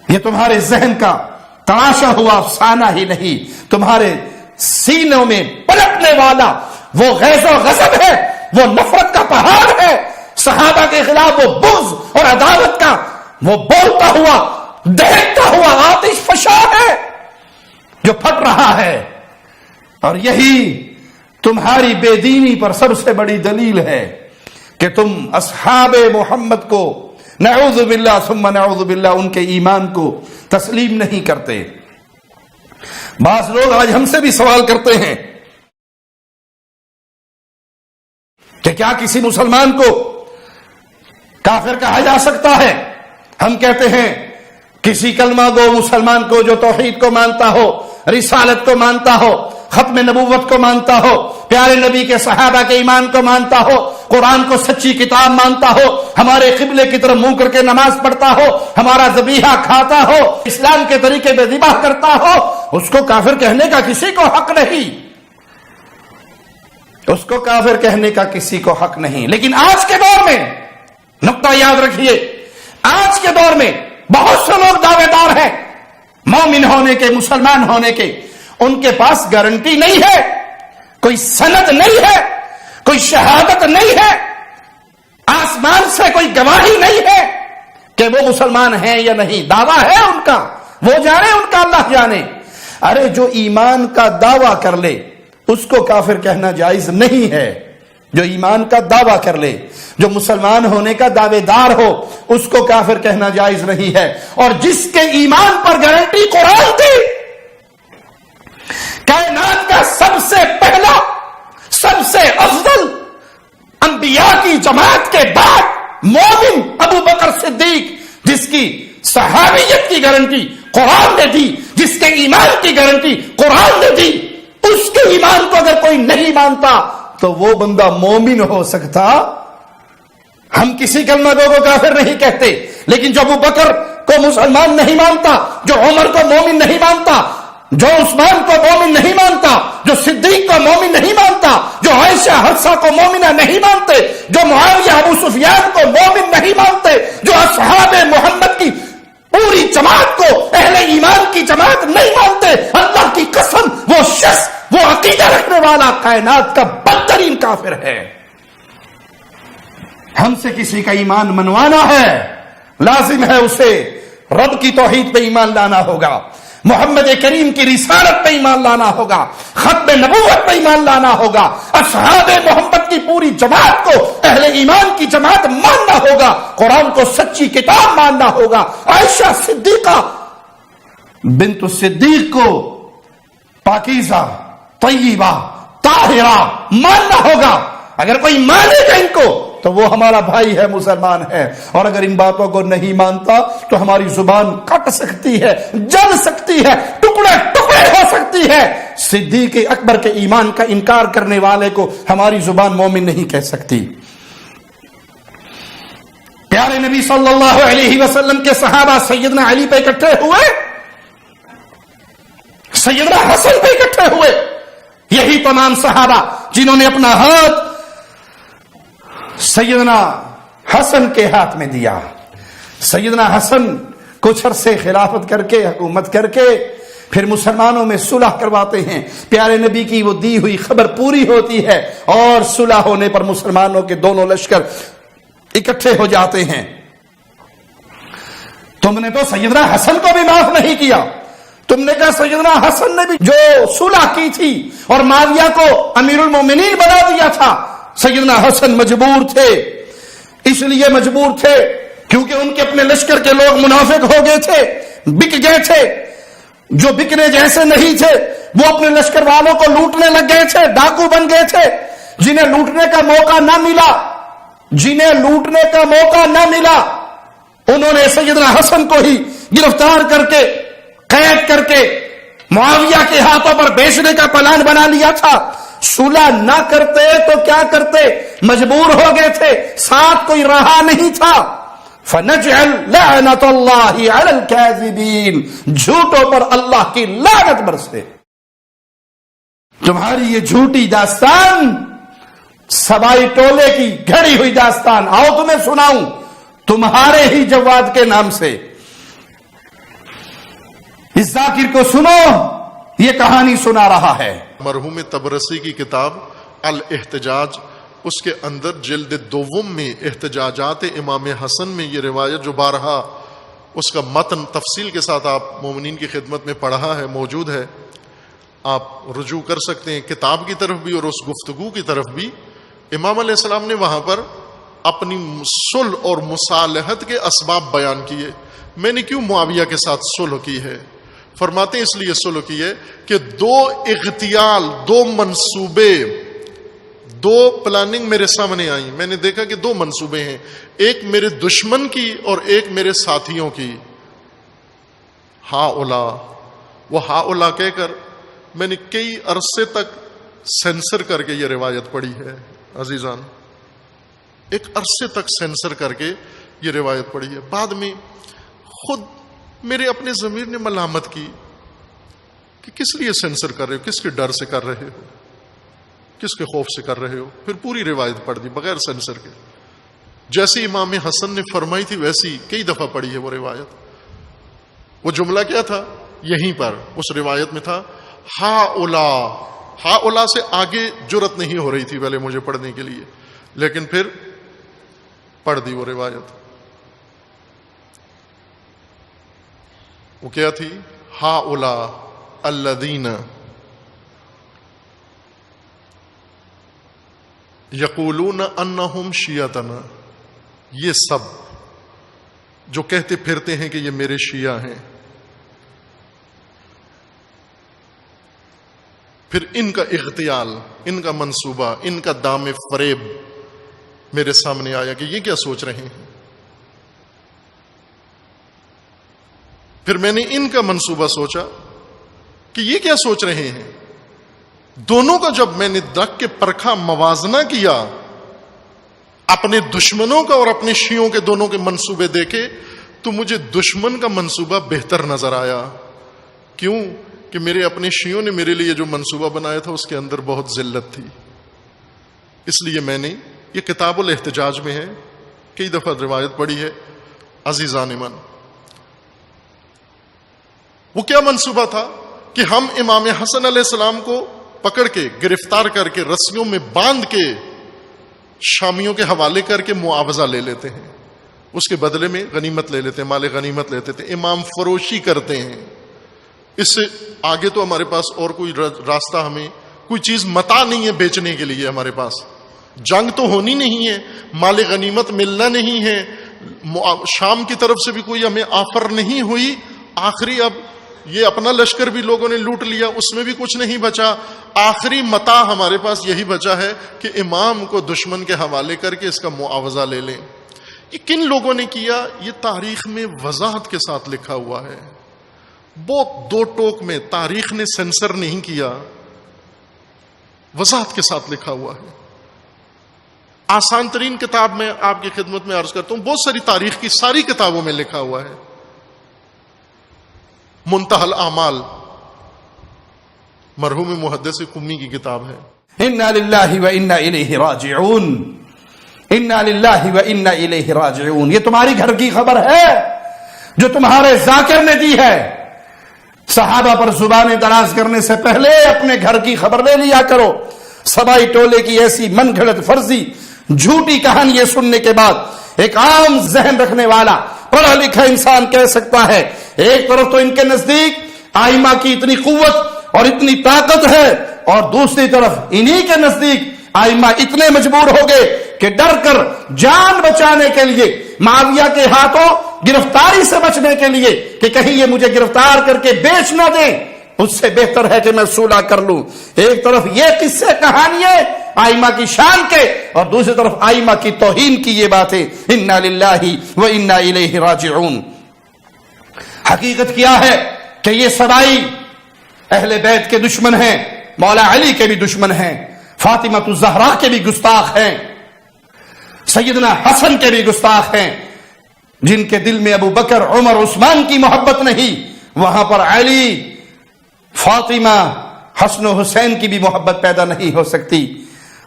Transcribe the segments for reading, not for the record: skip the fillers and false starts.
یہ تمہارے ذہن کا تماشا ہوا افسانہ ہی نہیں، تمہارے سینوں میں پلٹنے والا وہ غیظ و غضب ہے، وہ نفرت کا پہاڑ ہے، صحابہ کے خلاف وہ بغض اور عداوت کا وہ بولتا ہوا دہکتا ہوا آتش فشاں ہے جو پھٹ رہا ہے. اور یہی تمہاری بے دینی پر سب سے بڑی دلیل ہے کہ تم اصحاب محمد کو نعوذ باللہ ثم نعوذ باللہ ان کے ایمان کو تسلیم نہیں کرتے. بعض لوگ آج ہم سے بھی سوال کرتے ہیں کہ کیا کسی مسلمان کو کافر کہا جا سکتا ہے؟ ہم کہتے ہیں کسی کلمہ گو مسلمان کو جو توحید کو مانتا ہو، رسالت کو مانتا ہو، ختم نبوت کو مانتا ہو، پیارے نبی کے صحابہ کے ایمان کو مانتا ہو، قرآن کو سچی کتاب مانتا ہو، ہمارے قبلے کی طرف منہ کر کے نماز پڑھتا ہو، ہمارا ذبیحہ کھاتا ہو، اسلام کے طریقے پہ ذبح کرتا ہو، اس کو کافر کہنے کا کسی کو حق نہیں، اس کو کافر کہنے کا کسی کو حق نہیں. لیکن آج کے دور میں نقطہ یاد رکھیے، آج کے دور میں بہت سے لوگ دعوے دار ہیں مومن ہونے کے، مسلمان ہونے کے، ان کے پاس گارنٹی نہیں ہے، کوئی سند نہیں ہے، کوئی شہادت نہیں ہے، آسمان سے کوئی گواہی نہیں ہے کہ وہ مسلمان ہیں یا نہیں. دعویٰ ہے ان کا، وہ جانے ان کا اللہ جانے. ارے جو ایمان کا دعویٰ کر لے اس کو کافر کہنا جائز نہیں ہے. جو ایمان کا دعویٰ کر لے، جو مسلمان ہونے کا دعوے دار ہو، اس کو کافر کہنا جائز نہیں ہے. اور جس کے ایمان پر گارنٹی قرآن تھی، کائنات کا سب سے پہلا، سب سے افضل انبیاء کی جماعت کے بعد مومن ابو بکر صدیق، جس کی صحابیت کی گارنٹی قرآن نے دی، جس کے ایمان کی گارنٹی قرآن نے دی، اس کے ایمان کو اگر کوئی نہیں مانتا تو وہ بندہ مومن ہو سکتا؟ ہم کسی کلمہ گو کو کافر نہیں کہتے، لیکن جو ابو بکر کو مسلمان نہیں مانتا، جو عمر کو مومن نہیں مانتا، جو عثمان کو مومن نہیں مانتا، جو صدیق کو مومن نہیں مانتا، جو عائشہ حفصہ کو مومنہ نہیں مانتے، جو معاویہ ابو سفیان کو مومن نہیں مانتے، جو اصحاب محمد کی پوری جماعت کو اہل ایمان کی جماعت نہیں مانتے، اللہ کی قسم وہ شخص، وہ عقیدہ رکھنے والا کائنات کا بدترین کافر ہے. ہم سے کسی کا ایمان منوانا ہے، لازم ہے اسے رب کی توحید پہ ایمان لانا ہوگا، محمد کریم کی رسالت پہ ایمان لانا ہوگا، ختم نبوت پہ ایمان لانا ہوگا، اصحاب محمد کی پوری جماعت کو اہل ایمان کی جماعت ماننا ہوگا، قرآن کو سچی کتاب ماننا ہوگا، عائشہ صدیقہ بنت صدیق کو پاکیزہ طیبہ طاہرہ ماننا ہوگا. اگر کوئی مانے گا ان کو تو وہ ہمارا بھائی ہے، مسلمان ہے. اور اگر ان باتوں کو نہیں مانتا تو ہماری زبان کٹ سکتی ہے، جل سکتی ہے، ٹکڑے ٹکڑے ہو سکتی ہے. صدیق اکبر کے ایمان کا انکار کرنے والے کو ہماری زبان مومن نہیں کہہ سکتی. پیارے نبی صلی اللہ علیہ وسلم کے صحابہ سیدنا علی پہ اکٹھے ہوئے، سیدنا حسن پہ اکٹھے ہوئے. یہی تمام صحابہ جنہوں نے اپنا ہاتھ سیدنا حسن کے ہاتھ میں دیا. سیدنا حسن کچھ عرصے خلافت کر کے، حکومت کر کے، پھر مسلمانوں میں صلح کرواتے ہیں. پیارے نبی کی وہ دی ہوئی خبر پوری ہوتی ہے اور صلح ہونے پر مسلمانوں کے دونوں لشکر اکٹھے ہو جاتے ہیں. تم نے تو سیدنا حسن کو بھی معاف نہیں کیا. تم نے کہا سیدنا حسن نے بھی جو صلح کی تھی اور معاویہ کو امیر المومنین بنا دیا تھا. سیدنا حسن مجبور تھے، اس لیے مجبور تھے کیونکہ ان کے اپنے لشکر کے لوگ منافق ہو گئے تھے، بک گئے تھے. جو بکنے جیسے نہیں تھے وہ اپنے لشکر والوں کو لوٹنے لگ گئے تھے، ڈاکو بن گئے تھے. جنہیں لوٹنے کا موقع نہ ملا، جنہیں لوٹنے کا موقع نہ ملا، انہوں نے سیدنا حسن کو ہی گرفتار کر کے، قید کر کے معاویہ کے ہاتھوں پر بیچنے کا پلان بنا لیا تھا. صلح نہ کرتے تو کیا کرتے، مجبور ہو گئے تھے، ساتھ کوئی رہا نہیں تھا. فنجعل لعنت اللہ علی الکاذبین، جھوٹوں پر اللہ کی لعنت برسے. تمہاری یہ جھوٹی داستان سبائی ٹولے کی گھڑی ہوئی داستان، آؤ تمہیں سناؤں تمہارے ہی جواد کے نام سے. اس ذاکر کو سنو، یہ کہانی سنا رہا ہے۔ مرحوم تبرسی کی کتاب الاحتجاج، اس کے اندر جلد دوم میں احتجاجات امام حسن میں یہ روایت جو بارہا اس کا متن تفصیل کے ساتھ آپ مومنین کی خدمت میں پڑھا ہے، موجود ہے، آپ رجوع کر سکتے ہیں کتاب کی طرف بھی اور اس گفتگو کی طرف بھی۔ امام علیہ السلام نے وہاں پر اپنی صلح اور مصالحت کے اسباب بیان کیے۔ میں نے کیوں معاویہ کے ساتھ صلح کی ہے؟ فرماتے ہیں اس لیے صلح کی ہے کہ دو اغتیال، دو منصوبے، دو پلاننگ میرے سامنے آئی۔ میں نے دیکھا کہ دو منصوبے ہیں، ایک میرے دشمن کی اور ایک میرے ساتھیوں کی۔ ہا اولا، وہ ہا اولا کہہ کر میں نے کئی عرصے تک سینسر کر کے یہ روایت پڑھی ہے عزیزان، ایک عرصے تک سینسر کر کے یہ روایت پڑھی ہے۔ بعد میں خود میرے اپنے ضمیر نے ملامت کی کہ کس لیے سینسر کر رہے ہو، کس کے ڈر سے کر رہے ہو، کس کے خوف سے کر رہے ہو؟ پھر پوری روایت پڑھ دی بغیر سینسر کے، جیسی امام حسن نے فرمائی تھی ویسی کئی دفعہ پڑھی ہے وہ روایت۔ وہ جملہ کیا تھا؟ یہیں پر اس روایت میں تھا ہا اولا۔ ہا اولا سے آگے جرت نہیں ہو رہی تھی پہلے مجھے پڑھنے کے لیے، لیکن پھر پڑھ دی وہ روایت۔ وہ کیا تھی؟ ہا اولا الذین یقولون انہم شیعتنا، یہ سب جو کہتے پھرتے ہیں کہ یہ میرے شیعہ ہیں، پھر ان کا اغتیال، ان کا منصوبہ، ان کا دام فریب میرے سامنے آیا کہ یہ کیا سوچ رہے ہیں۔ پھر میں نے ان کا منصوبہ سوچا کہ یہ کیا سوچ رہے ہیں۔ دونوں کا جب میں نے رکھ کے پرکھا، موازنہ کیا، اپنے دشمنوں کا اور اپنے شیعوں کے دونوں کے منصوبے دیکھے، تو مجھے دشمن کا منصوبہ بہتر نظر آیا۔ کیوں؟ کہ میرے اپنے شیعوں نے میرے لیے جو منصوبہ بنایا تھا اس کے اندر بہت ذلت تھی۔ اس لیے میں نے یہ کتاب الاحتجاج میں ہے، کئی دفعہ روایت پڑھی ہے عزیزان من۔ وہ کیا منصوبہ تھا کہ ہم امام حسن علیہ السلام کو پکڑ کے، گرفتار کر کے، رسیوں میں باندھ کے شامیوں کے حوالے کر کے معاوضہ لے لیتے ہیں، اس کے بدلے میں غنیمت لے لیتے ہیں، مال غنیمت لیتے تھے، امام فروشی کرتے ہیں۔ اس سے آگے تو ہمارے پاس اور کوئی راستہ، ہمیں کوئی چیز متاع نہیں ہے بیچنے کے لیے، ہمارے پاس جنگ تو ہونی نہیں ہے، مال غنیمت ملنا نہیں ہے، شام کی طرف سے بھی کوئی ہمیں آفر نہیں ہوئی، آخری اب یہ اپنا لشکر بھی لوگوں نے لوٹ لیا، اس میں بھی کچھ نہیں بچا، آخری متاع ہمارے پاس یہی بچا ہے کہ امام کو دشمن کے حوالے کر کے اس کا معاوضہ لے لیں۔ یہ کن لوگوں نے کیا؟ یہ تاریخ میں وضاحت کے ساتھ لکھا ہوا ہے، بہت دو ٹوک میں، تاریخ نے سینسر نہیں کیا، وضاحت کے ساتھ لکھا ہوا ہے۔ آسان ترین کتاب میں آپ کی خدمت میں عرض کرتا ہوں، بہت ساری تاریخ کی ساری کتابوں میں لکھا ہوا ہے۔ منتہی الاعمال مرحوم محدث قمی کی کتاب ہے۔ انا للہ و انا الیہ راجعون، انا للہ و انا الیہ راجعون۔ یہ تمہاری گھر کی خبر ہے جو تمہارے ذاکر نے دی ہے۔ صحابہ پر زبانیں دراز کرنے سے پہلے اپنے گھر کی خبر لے لیا کرو۔ سبائی ٹولے کی ایسی من گھڑت فرضی جھوٹی کہانی سننے کے بعد ایک عام ذہن رکھنے والا پڑھا لکھا انسان کہہ سکتا ہے، ایک طرف تو ان کے نزدیک آئمہ کی اتنی قوت اور اتنی طاقت ہے، اور دوسری طرف انہی کے نزدیک آئمہ اتنے مجبور ہو گئے کہ ڈر کر جان بچانے کے لیے، معاویہ کے ہاتھوں گرفتاری سے بچنے کے لیے کہ کہیں یہ مجھے گرفتار کر کے بیچ نہ دیں، اس سے بہتر ہے کہ میں صلح کر لوں۔ ایک طرف یہ قصے کہانیاں آئمہ کی شان کے، اور دوسری طرف آئمہ کی توہین کی یہ باتیں۔ انا للہ و انا الیہ راجعون۔ حقیقت کیا ہے کہ یہ سبائی اہل بیت کے دشمن ہیں، مولا علی کے بھی دشمن ہیں، فاطمہ الزہرا کے بھی گستاخ ہیں، سیدنا حسن کے بھی گستاخ ہیں۔ جن کے دل میں ابو بکر، عمر، عثمان کی محبت نہیں، وہاں پر علی، فاطمہ، حسن و حسین کی بھی محبت پیدا نہیں ہو سکتی،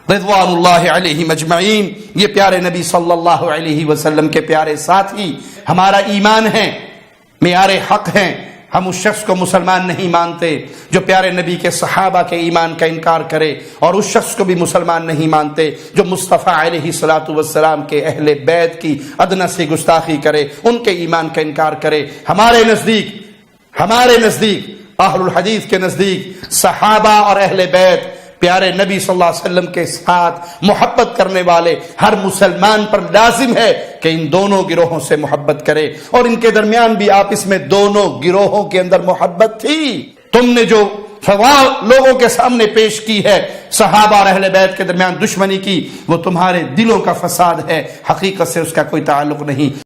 رضوان اللہ علیہم اجمعین۔ یہ پیارے نبی صلی اللہ علیہ وسلم کے پیارے ساتھی ہمارا ایمان ہے، معیار حق ہیں، ہم اس شخص کو مسلمان نہیں مانتے جو پیارے نبی کے صحابہ کے ایمان کا انکار کرے، اور اس شخص کو بھی مسلمان نہیں مانتے جو مصطفیٰ علیہ الصلوۃ والسلام کے اہل بیت کی ادنیٰ سے گستاخی کرے، ان کے ایمان کا انکار کرے۔ ہمارے نزدیک اہل الحدیث کے نزدیک صحابہ اور اہل بیت پیارے نبی صلی اللہ علیہ وسلم کے ساتھ محبت کرنے والے ہر مسلمان پر لازم ہے کہ ان دونوں گروہوں سے محبت کرے، اور ان کے درمیان بھی آپس میں دونوں گروہوں کے اندر محبت تھی۔ تم نے جو سوال لوگوں کے سامنے پیش کی ہے صحابہ اور اہل بیت کے درمیان دشمنی کی، وہ تمہارے دلوں کا فساد ہے، حقیقت سے اس کا کوئی تعلق نہیں۔